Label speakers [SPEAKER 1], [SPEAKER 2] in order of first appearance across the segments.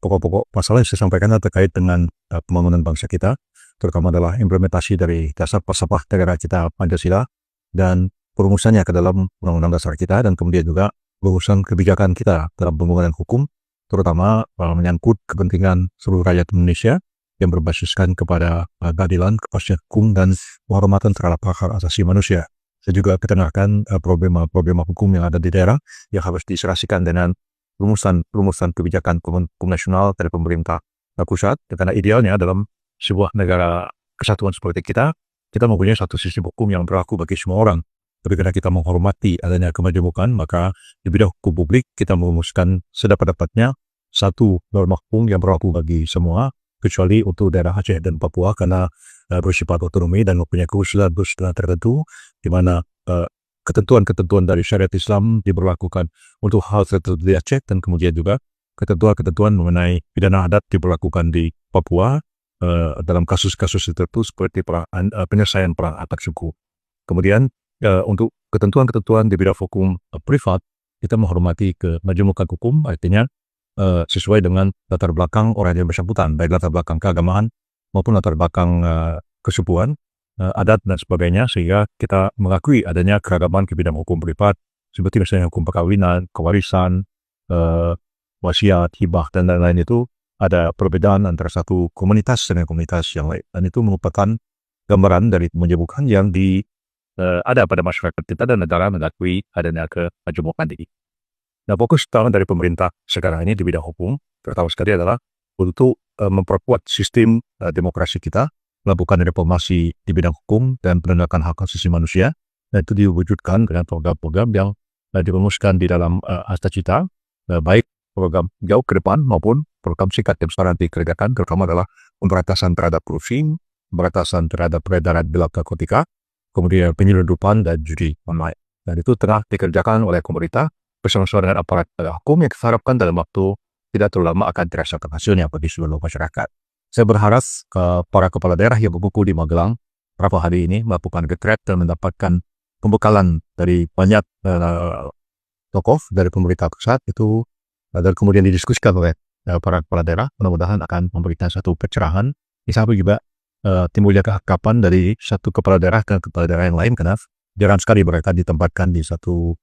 [SPEAKER 1] Pokok-pokok masalah yang saya sampaikan terkait dengan pembangunan bangsa kita, terutama adalah implementasi dari dasar falsafah negara kita Pancasila dan perumusannya ke dalam Undang-Undang Dasar kita, dan kemudian juga urusan kebijakan kita dalam pembangunan hukum, terutama menyangkut kepentingan seluruh rakyat Indonesia yang berbasiskan kepada keadilan, kepastian hukum, dan penghormatan terhadap hak asasi manusia. Saya juga ketengakan problema hukum yang ada di daerah yang harus diserasikan dengan rumusan kebijakan hukum nasional dari pemerintah pusat. Karena idealnya dalam sebuah negara kesatuan seperti kita mempunyai satu sistem hukum yang berlaku bagi semua orang. Tapi karena kita menghormati adanya kemajemukan, maka di bidang hukum publik kita merumuskan sedapat-dapatnya satu norma hukum yang berlaku bagi semua, kecuali untuk daerah Aceh dan Papua karena bersifat otonomi dan mempunyai khususan tertentu, di mana ketentuan-ketentuan dari syariat Islam diberlakukan untuk hal tertentu di Aceh, dan kemudian juga ketentuan-ketentuan mengenai pidana adat diberlakukan di Papua dalam kasus-kasus tertentu seperti penyelesaian perang antar suku. Kemudian untuk ketentuan-ketentuan di bidang hukum privat, kita menghormati kemajemukan hukum, artinya sesuai dengan latar belakang orang yang bersangkutan, baik latar belakang keagamaan maupun latar belakang kesukuan, adat dan sebagainya, sehingga kita mengakui adanya keragaman ke bidang hukum privat seperti misalnya hukum perkawinan, kewarisan, wasiat, hibah, dan lain-lain. Itu ada perbedaan antara satu komunitas dengan komunitas yang lain, dan itu merupakan gambaran dari kemajemukan yang ada pada masyarakat kita dan negara mengakui adanya kemajemukan ini. Nah, fokus utama dari pemerintah sekarang ini di bidang hukum terutama sekali adalah untuk memperkuat sistem demokrasi kita, melakukan reformasi di bidang hukum dan penegakan hak asasi manusia, dan itu diwujudkan dengan program-program yang dirumuskan di dalam Asta Cita, baik program jauh ke depan maupun program singkat yang sekarang dikerjakan, terutama adalah pemberantasan terhadap korupsi, pemberantasan terhadap peredaran gelap narkotika, kemudian penyelundupan dan judi online. Dan itu tengah dikerjakan oleh pemerintah bersama-sama dengan aparat hukum yang kita harapkan dalam waktu tidak terlalu lama akan dirasakan hasilnya bagi seluruh masyarakat. Saya berharap para kepala daerah yang berkumpul di Magelang beberapa hari ini melakukan retret dan mendapatkan pembekalan dari banyak tokoh dari pemerintah pusat itu, dan kemudian didiskusikan oleh para kepala daerah. Mudah-mudahan akan memberikan satu pencerahan. Di samping juga timbulnya kehakapan dari satu kepala daerah ke kepala daerah yang lain, karena jarang sekali mereka ditempatkan di satu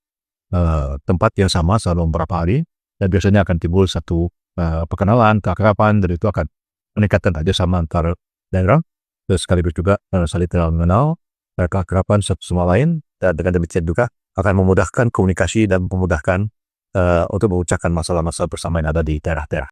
[SPEAKER 1] tempat yang sama selama beberapa hari, dan biasanya akan timbul satu perkenalan, keakraban, dan itu akan meningkatkan kerjasama antar daerah, dan sekaligus juga saling mengenal, keakraban satu sama lain, dan dengan demikian juga akan memudahkan komunikasi dan memudahkan untuk mengucapkan masalah-masalah bersama yang ada di daerah-daerah.